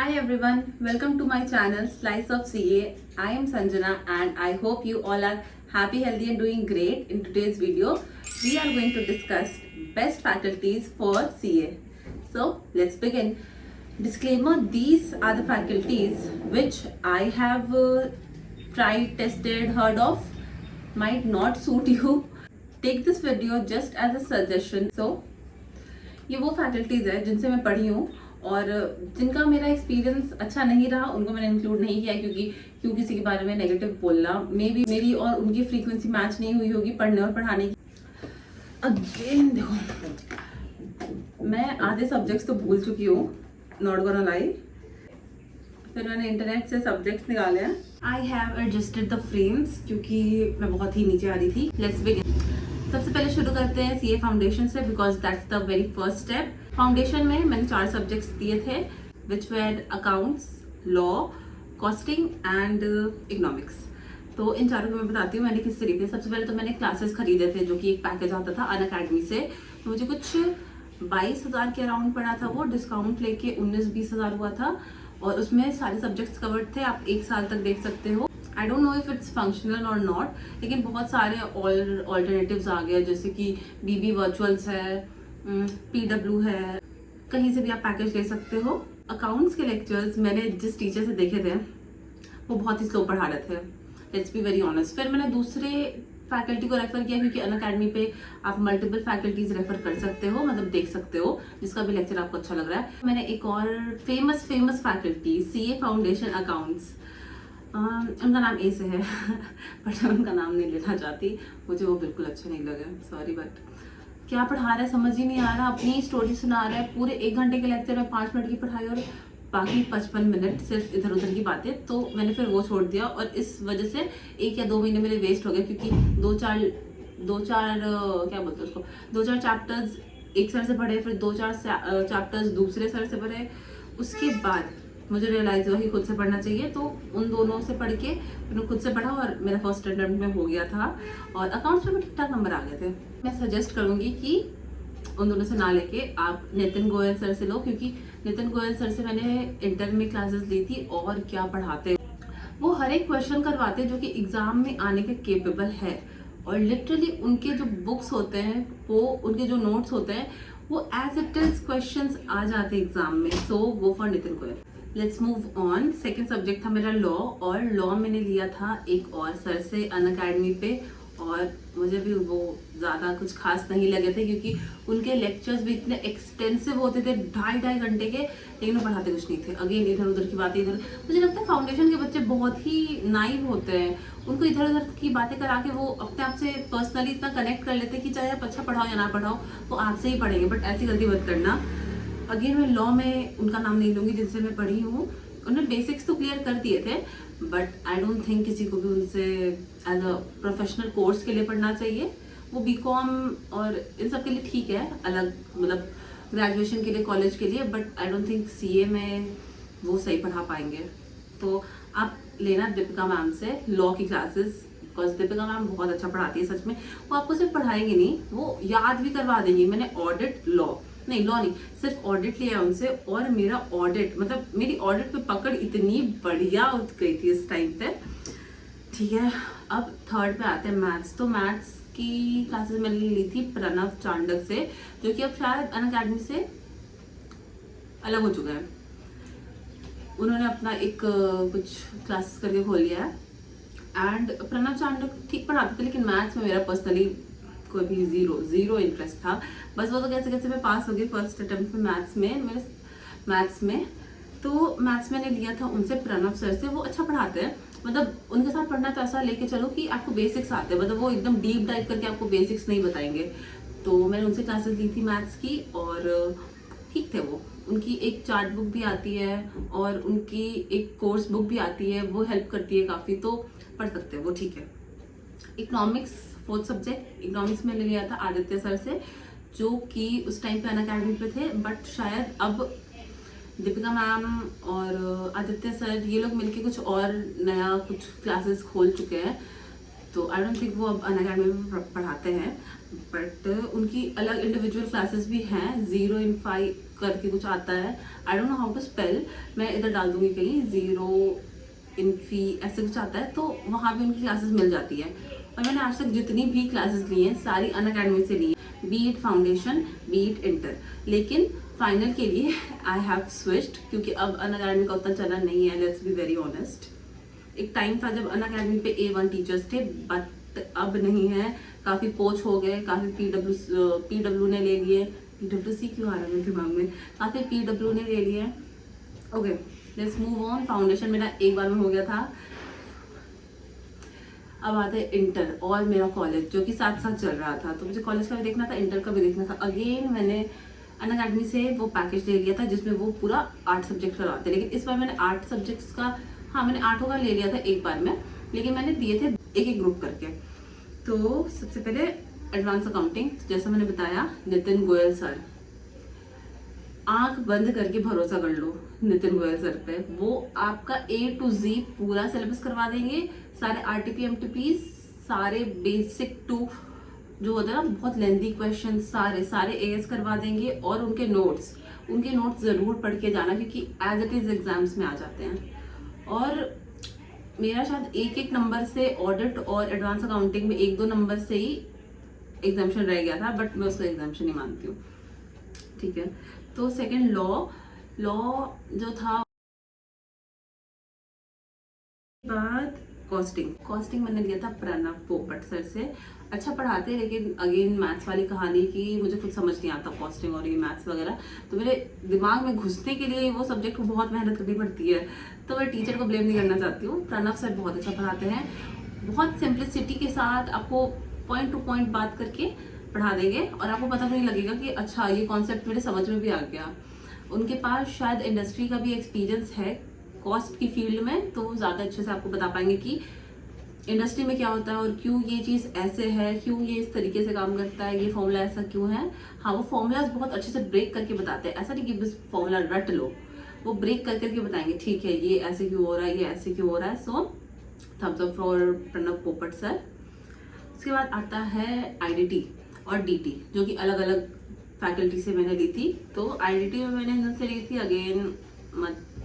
Hi everyone, welcome to my channel Slice of CA. I am Sanjana and I hope you all are happy, healthy and doing great. In today's video, we are going to discuss best faculties for CA. So let's begin. Disclaimer, these are the faculties which I have tried, tested, heard of, might not suit you. Take this video just as a suggestion. So ये वो faculties है जिनसे मैं पढ़ी हूँ और जिनका मेरा एक्सपीरियंस अच्छा नहीं रहा उनको मैंने इंक्लूड नहीं किया क्योंकि क्यों किसी के बारे में नेगेटिव बोलना मे बी मेरी और उनकी फ्रीक्वेंसी मैच नहीं हुई होगी पढ़ने और पढ़ाने की। अगेन देखो मैं आधे सब्जेक्ट्स तो भूल चुकी हूँ, नॉट गोना लाई। फिर मैंने इंटरनेट से सब्जेक्ट्स निकाले हैं। I have adjusted the frames क्योंकि मैं बहुत ही नीचे आ रही थी। Let's begin. सबसे पहले शुरू करते हैं सीए फाउंडेशन से because that's the very first step. Foundation में मैंने 4 सब्जेक्ट्स दिए थे विच where accounts, law, costing and economics. तो इन चारों को मैं बताती हूँ मैंने किस तरीके से। सबसे पहले तो मैंने क्लासेस खरीदे थे जो कि एक पैकेज आता था अनअकैडमी से, तो मुझे कुछ 22,000 के अराउंड पड़ा था वो, डिस्काउंट लेके 19-20 हज़ार हुआ था और उसमें सारे सब्जेक्ट्स कवर्ड थे। आप 1 साल तक देख सकते हो। आई don't know if it's functional और नॉट, लेकिन बहुत सारे ऑल्टरनेटिव्स आ गए जैसे कि बीबी वर्चुअल्स है, पीडब्ल्यू है, कहीं से भी आप पैकेज ले सकते हो। अकाउंट्स के लेक्चर्स मैंने जिस टीचर से देखे थे वो बहुत ही स्लो पढ़ा रहे थे, लेट्स बी वेरी ऑनेस्ट। फिर मैंने दूसरे फैकल्टी को रेफर किया क्योंकि अनअकैडमी पे आप मल्टीपल फैकल्टीज रेफर कर सकते हो, मतलब देख सकते हो जिसका भी लेक्चर आपको अच्छा लग रहा है। मैंने एक और famous faculty CA foundation accounts, उनका नाम ए से है बट मैं उनका नाम नहीं लेना चाहती, मुझे वो बिल्कुल अच्छे नहीं लगे, सॉरी। बट क्या पढ़ा रहा है समझ ही नहीं आ रहा, अपनी स्टोरी सुना रहा है। पूरे 1 घंटे के लेक्चर में 5 मिनट की पढ़ाई और बाकी 55 मिनट सिर्फ इधर उधर की बातें। तो मैंने फिर वो छोड़ दिया और इस वजह से 1 या 2 महीने मेरे वेस्ट हो गए क्योंकि 2-4 क्या बोलते हैं उसको, 2-4 चैप्टर्स एक सर से पढ़े, फिर 2-4 चैप्टर्स दूसरे सर से पढ़े। उसके बाद मुझे रियलाइज हुआ कि खुद से पढ़ना चाहिए, तो उन दोनों से पढ़ के मैंने खुद से पढ़ा और मेरा फर्स्ट अटेम्प्ट में हो गया था और अकाउंट्स में ठीक ठाक नंबर आ गए थे। मैं सजेस्ट करूँगी कि उन दोनों से ना लेके आप नितिन गोयल सर से लो, क्योंकि नितिन गोयल सर से मैंने इंटर में क्लासेस ली थी और क्या पढ़ाते, वो हर एक क्वेश्चन करवाते जो कि एग्जाम में आने के केपेबल है और लिटरली उनके जो बुक्स होते हैं वो उनके जो नोट्स होते हैं वो एज इट इज क्वेश्चंस आ जाते हैं एग्जाम में। So go for Nitin Goyal. Let's move on. Second subject था मेरा लॉ और लॉ मैंने लिया था एक और सर से अनअकैडमी पे और मुझे भी वो ज़्यादा कुछ खास नहीं लगे थे क्योंकि उनके लेक्चर्स भी इतने एक्सटेंसिव होते थे, 2.5 घंटे के, लेकिन वो पढ़ाते कुछ नहीं थे। अगेन इधर उधर की बातें। इधर मुझे लगता है फाउंडेशन के बच्चे बहुत ही नाइव होते हैं, उनको इधर उधर की बातें करा के वो अपने आप से पर्सनली इतना कनेक्ट कर लेते हैं कि चाहे आप अच्छा पढ़ाओ या ना पढ़ाओ वो आपसे ही पढ़ेंगे। बट ऐसी गलती मत करना। अगेन मैं लॉ में उनका नाम नहीं लूँगी जिनसे मैं पढ़ी हूँ, उन्होंने बेसिक्स तो क्लियर कर दिए थे बट आई डोंट थिंक किसी को भी उनसे एज अ प्रोफेशनल कोर्स के लिए पढ़ना चाहिए। वो बीकॉम और इन सब के लिए ठीक है, अलग मतलब ग्रेजुएशन के लिए, कॉलेज के लिए, but I don't think CA में वो सही पढ़ा पाएंगे। तो आप लेना दीपिका मैम से लॉ की क्लासेस, बिकॉज दीपिका मैम बहुत अच्छा पढ़ाती है सच में। वो आपको सिर्फ पढ़ाएंगे नहीं, वो याद भी करवा देंगी। मैंने ऑडिट लॉ नहीं सिर्फ ऑडिट लिया उनसे और मेरा ऑडिट मतलब मेरी ऑडिट पे पकड़ इतनी बढ़िया उठ गई थी इस टाइम पे। ठीक है, अब थर्ड पे आते हैं मैथ्स। तो मैथ्स की क्लासेस मैंने ली थी प्रणव चांडक से, जो कि अब शायद अनअकैडमी से अलग हो चुका है। उन्होंने अपना एक कुछ क्लासेस करके खोल लिया है एंड प्रणव चांडक ठीक पढ़ाते थे, लेकिन मैथ्स में मेरा पर्सनली कोई भी जीरो इंटरेस्ट था। बस वो तो कैसे कैसे मैं पास हो गई फर्स्ट अटेम्प्ट में मैथ्स में। तो मैथ्स मैंने लिया था उनसे प्रणव सर से, वो अच्छा पढ़ाते हैं। मतलब उनके साथ पढ़ना तो ऐसा लेके चलो कि आपको बेसिक्स आते हैं, मतलब वो एकदम डीप डाइव करके आपको बेसिक्स नहीं बताएंगे। तो मैंने उनसे क्लासेस ली थी मैथ्स की और ठीक थे वो। उनकी एक चार्ट बुक भी आती है और उनकी एक कोर्स बुक भी आती है, वो हेल्प करती है काफ़ी, तो पढ़ सकते हैं वो, ठीक है। इकोनॉमिक्स फोर्थ सब्जेक्ट, इकोनॉमिक्स मैंने लिया था आदित्य सर से, जो कि उस टाइम पे अनअकैडमी पे थे बट शायद अब दीपिका मैम और आदित्य सर ये लोग मिलके कुछ और नया कुछ क्लासेस खोल चुके हैं। तो आई डोंट थिंक वो अब अनअकैडमी में पढ़ाते हैं, बट उनकी अलग इंडिविजुअल क्लासेस भी हैं। 0 in 5 करके कुछ आता है, I don't know how to spell, मैं इधर डाल दूंगी कहीं, 0 इन्फी ऐसे कुछ आता है, तो वहाँ पे उनकी क्लासेस मिल जाती है। और मैंने आज तक जितनी भी क्लासेस ली हैं सारी अनअकैडमी से ली है, B it foundation B it inter. लेकिन फाइनल के लिए आई हैव स्विच्ड, क्योंकि अब अनअकैडमी का उतना चलन नहीं है, लेट्स बी वेरी ऑनेस्ट। एक टाइम था जब अनअकैडमी पे A1 टीचर्स थे, बट अब नहीं है, काफ़ी पोच हो गए, काफ़ी PW ने ले लिए, PWC क्यों आ रहा है मेरे दिमाग में, काफ़ी PW ने ले लिए। Okay let's move on. Foundation मेरा एक बार में हो गया था। अब आते हैं इंटर और मेरा कॉलेज, जो कि साथ साथ चल रहा था, तो मुझे कॉलेज का भी देखना था, इंटर का भी देखना था। अगेन मैंने अनअकैडमी से वो पैकेज ले लिया था जिसमें वो पूरा 8 सब्जेक्ट करवाते, लेकिन इस बार मैंने 8 सब्जेक्ट्स का, हाँ मैंने 8 का ले लिया था एक बार में, लेकिन मैंने दिए थे एक एक ग्रुप करके। तो सबसे पहले एडवांस अकाउंटिंग, जैसा मैंने बताया, नितिन गोयल सर, आंख बंद करके भरोसा कर लो नितिन गोयल सर पे, वो आपका A to Z पूरा सिलेबस करवा देंगे, सारे RTP MTP, सारे बेसिक टू जो होता है ना बहुत लेंथी क्वेश्चन, सारे AS करवा देंगे। और उनके नोट्स ज़रूर पढ़ के जाना, क्योंकि एज इट इज़ एग्जाम्स में आ जाते हैं। और मेरा शायद एक नंबर से ऑडिट और एडवांस अकाउंटिंग में 1-2 नंबर से ही एग्जाम्शन रह गया था, बट मैं उसको एग्जाम्शन नहीं मानती हूँ, ठीक है। तो सेकंड लॉ जो था, बाद कॉस्टिंग मैंने लिया था प्रणव पोपट सर से। अच्छा पढ़ाते हैं, लेकिन अगेन मैथ्स वाली कहानी की मुझे कुछ समझ नहीं आता कॉस्टिंग और ये मैथ्स वगैरह, तो मेरे दिमाग में घुसने के लिए वो सब्जेक्ट को बहुत मेहनत करनी पड़ती है, तो मैं टीचर को ब्लेम नहीं करना चाहती हूँ। प्रणव सर बहुत अच्छा पढ़ाते हैं, बहुत सिंप्लिसिटी के साथ आपको पॉइंट टू पॉइंट बात करके पढ़ा देंगे, और आपको पता भी नहीं लगेगा कि अच्छा ये कॉन्सेप्ट मेरे समझ में भी आ गया। उनके पास शायद इंडस्ट्री का भी एक्सपीरियंस है कॉस्ट की फील्ड में, तो वो ज़्यादा अच्छे से आपको बता पाएंगे कि इंडस्ट्री में क्या होता है और क्यों ये चीज़ ऐसे है, क्यों ये इस तरीके से काम करता है, ये फॉर्मूला ऐसा क्यों है। हाँ वो फॉर्मूलाज बहुत अच्छे से ब्रेक करके बताते हैं, ऐसा नहीं कि बस फॉर्मूला रट लो, वो ब्रेक कर करके बताएंगे, ठीक है ये ऐसे क्यों हो रहा है, ये ऐसे क्यों हो रहा है। So thumbs up for Pranav Popat sir. उसके बाद आता है IDT और DT, जो कि अलग अलग फैकल्टी से मैंने ली थी। तो IDT में मैंने जिनसे ली थी, अगेन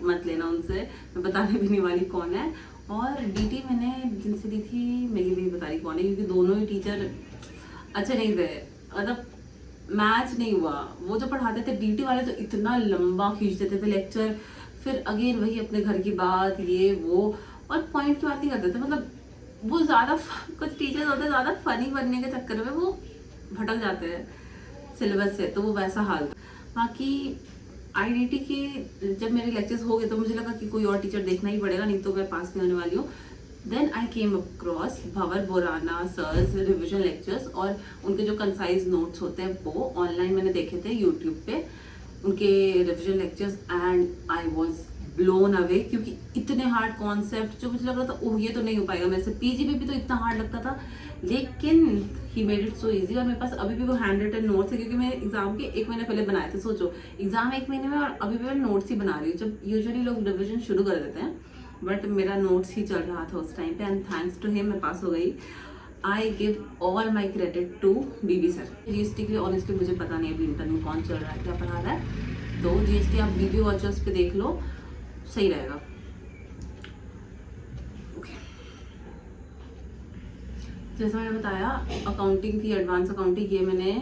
मत लेना उनसे, मैं बताने भी नहीं वाली कौन है। और DT मैंने जिनसे ली थी, मैं ये भी बता रही कौन है, क्योंकि दोनों ही टीचर अच्छे नहीं थे, मतलब मैच नहीं हुआ। वो जो पढ़ाते थे DT वाले, तो इतना लंबा खींच देते थे लेक्चर, फिर अगेन वही अपने घर की बात ये वो, और पॉइंट की बात नहीं करते थे। मतलब वो ज़्यादा कुछ टीचर्स होते हैं ज़्यादा फनी बनने के चक्कर में वो भटक जाते हैं सिलेबस से, तो वो वैसा हाल था। बाकी IDT के जब मेरे लेक्चर्स हो गए तो मुझे लगा कि कोई और टीचर देखना ही पड़ेगा, नहीं तो मैं पास नहीं होने वाली हूँ। Then I came across Bhanwar Borana sir's revision lectures, और उनके जो कंसाइज नोट्स होते हैं वो ऑनलाइन मैंने देखे थे यूट्यूब पे, उनके revision lectures, and I was blown away, क्योंकि इतने हार्ड कॉन्सेप्ट जो मुझे लग रहा था ओह ये तो नहीं हो पाएगा मेरे से। PG में भी तो इतना हार्ड लगता था, लेकिन he made it so easy. और मेरे पास अभी भी वो हैंड रिटन नोट्स है, क्योंकि मैं एग्जाम के 1 महीने पहले बनाए थे। सोचो एग्जाम 1 महीने में, और अभी भी मैं नोट्स ही बना रही हूँ। जब यूजुअली लोग रिविजन शुरू कर देते हैं, बट मेरा नोट्स ही चल रहा था उस टाइम पे, एंड थैंक्स टू हिम मैं पास हो गई। I give all my credit to BB sir. GST के लिए ऑनेस्टली मुझे पता नहीं अभी इंटर में कौन चल रहा है, क्या पढ़ा रहा है, तो GST आप वीडियो वॉचर्स पे देख लो, सही रहेगा। ओके जैसा मैंने बताया, अकाउंटिंग थी एडवांस अकाउंटिंग, ये मैंने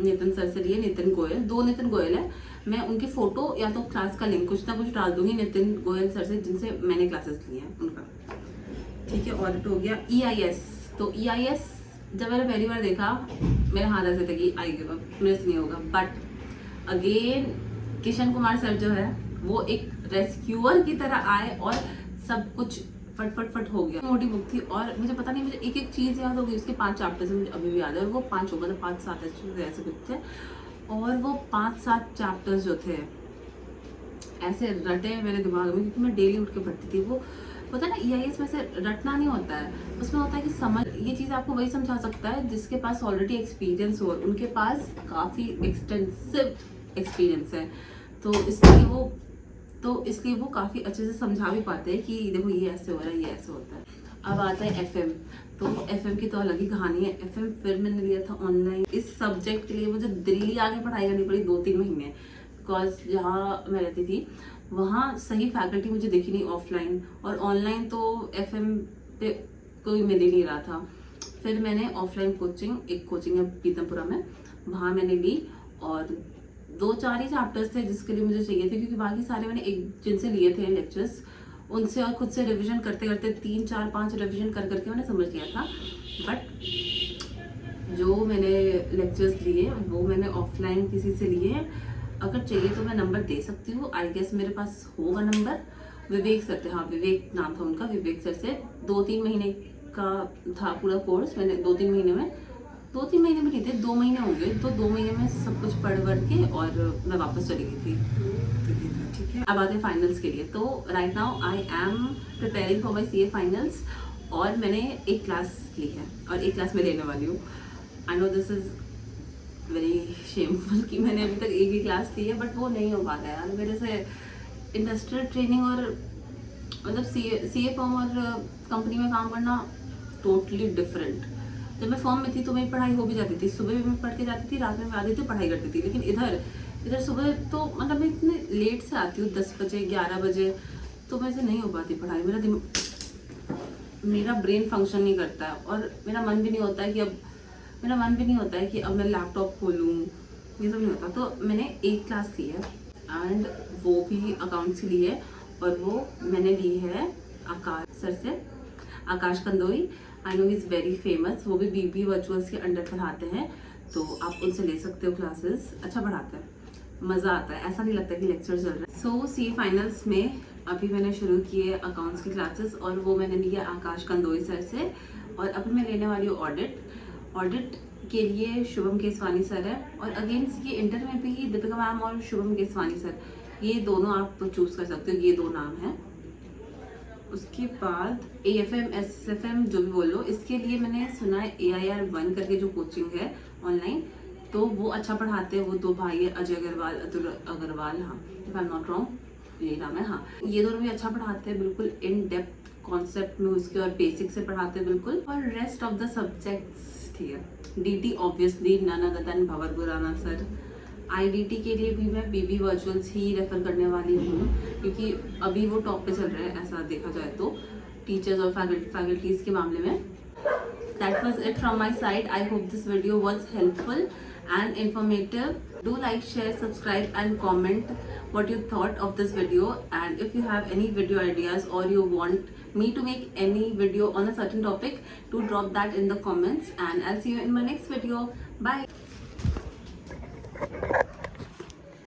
नितिन सर से लिए, नितिन गोयल, 2 नितिन गोयल है। मैं उनकी फोटो या तो क्लास का लिंक कुछ ना कुछ डाल दूंगी नितिन गोयल सर से, जिनसे मैंने क्लासेस ली हैं उनका, ठीक है। ऑडिट हो गया। EIS, तो EIS जब मैंने पहली बार देखा मेरे हाथ ऐसे थे कि आई गिव अप, मेरे से नहीं होगा। But again Kishan Kumar sir जो है वो एक रेस्क्यूअर की तरह आए और सब कुछ फट हो गया। मोटी बुक थी, और मुझे पता नहीं, मुझे एक एक चीज़ याद हो गई, उसके 5 चैप्टर्स मुझे अभी भी याद है, और वो 5 होगा तो 5-7 ऐसे कुछ थे, और वो 5-7 चैप्टर्स जो थे ऐसे रटे मेरे दिमाग में, क्योंकि मैं डेली उठ के पढ़ती थी। वो होता है ना EIS में से रटना नहीं होता है, उसमें होता है कि समझ, ये चीज़ आपको वही समझा सकता है जिसके पास ऑलरेडी एक्सपीरियंस हो, उनके पास काफ़ी एक्सटेंसिव एक्सपीरियंस है, तो इसलिए वो काफ़ी अच्छे से समझा भी पाते हैं कि देखो ये ऐसे हो रहा है, ये ऐसे होता है। अब आता है FM, तो FM की तो अलग ही कहानी है। FM फिर मैंने लिया था ऑनलाइन। इस सब्जेक्ट के लिए मुझे दिल्ली आके पढ़ाई करनी पड़ी 2-3 महीने, बिकॉज जहाँ मैं रहती थी वहाँ सही फैकल्टी मुझे दिखी नहीं ऑफलाइन, और ऑनलाइन तो FM पे कोई मिल ही नहीं रहा था। फिर मैंने ऑफलाइन कोचिंग, एक कोचिंग है पीतमपुरा में, वहाँ मैंने ली, और 2-4 ही चैप्टर्स थे जिसके लिए मुझे चाहिए थे, क्योंकि बाकी सारे मैंने एक जिनसे लिए थे लेक्चर्स उनसे और खुद से रिवीजन करते करते 3-4-5 रिवीजन कर करके मैंने समझ लिया था। बट जो मैंने लेक्चर्स लिए वो मैंने ऑफलाइन किसी से लिए। अगर चाहिए तो मैं नंबर दे सकती हूँ, आई गेस मेरे पास होगा नंबर। विवेक सर थे, हाँ विवेक नाम था उनका, विवेक सर से 2-3 महीने का था पूरा कोर्स। मैंने 2-3 महीने में, 2-3 महीने में नहीं थे, 2 महीने हो गए, तो 2 महीने में सब कुछ पढ़ के और मैं वापस चली गई थी। ठीक है, अब आते हैं फाइनल्स के लिए। तो right now I am preparing for my CA finals, और मैंने एक क्लास ली है और एक क्लास में लेने वाली हूँ। I know this is very shameful कि मैंने अभी तक एक ही क्लास ली है, बट वो नहीं हो पाता है यार मेरे से। इंडस्ट्रियल ट्रेनिंग और मतलब CA फॉर्म और कंपनी में काम करना टोटली डिफरेंट। जब मैं फॉर्म में थी तो मेरी पढ़ाई हो भी जाती थी, सुबह भी मैं पढ़ के जाती थी, रात में आती थी पढ़ाई करती थी। लेकिन इधर सुबह तो मतलब मैं इतने लेट से आती हूँ, 10 बजे 11 बजे, तो मेरे से नहीं हो पाती पढ़ाई। मेरा ब्रेन फंक्शन नहीं करता है, और मेरा मन भी नहीं होता है कि अब मैं लैपटॉप खोलूँ, ये सब नहीं होता। तो मैंने एक क्लास ली है, एंड वो भी अकाउंट्स की ली है, और वो मैंने ली है आकाश सर से, Akash Kandoi. I know he is very famous, वो भी BB वर्चुअल्स के अंडर पढ़ाते हैं, तो आप उनसे ले सकते हो क्लासेस। अच्छा पढ़ाते हैं, मज़ा आता है, ऐसा नहीं लगता कि लेक्चर चल रहा है। सो CA फाइनल्स में अभी मैंने शुरू किए अकाउंट्स की क्लासेस, और वो मैंने लिया आकाश कंदोई सर से। और अभी मैं लेने वाली हूँ ऑडिट के लिए शुभम केसवानी सर है, और अगेन CA इंटर में भी दीपिका मैम और शुभम केसवानी सर, ये दोनों आप चूज़ कर सकते हो, ये 2 नाम हैं। उसके बाद AFM SFM जो भी बोलो, इसके लिए मैंने सुना है AIR1 करके जो कोचिंग है ऑनलाइन, तो वो अच्छा पढ़ाते हैं। वो 2 भाई है, अजय अग्रवाल, अतुल अग्रवाल, हाँ if I am not wrong यही नाम है, हाँ ये दोनों भी अच्छा पढ़ाते हैं, बिल्कुल इन डेप्थ कॉन्सेप्ट में उसके, और बेसिक से पढ़ाते हैं बिल्कुल। और रेस्ट ऑफ द सब्जेक्ट्स ठीक है। DT obviously none other than Bhanwar Khurana sir. IDT के लिए भी मैं BB वर्चुअल्स ही रेफर करने वाली हूँ, क्योंकि अभी वो टॉप पे चल रहा है ऐसा देखा जाए तो टीचर्स और फैकल्टीज के मामले में। That was it from my side. I hope this video was helpful and informative. Do like, share, subscribe and comment what you thought of this video. And if you have any video ideas or you want me to make any video on a certain topic, do drop that in the comments, and I'll see you in my next video. Bye.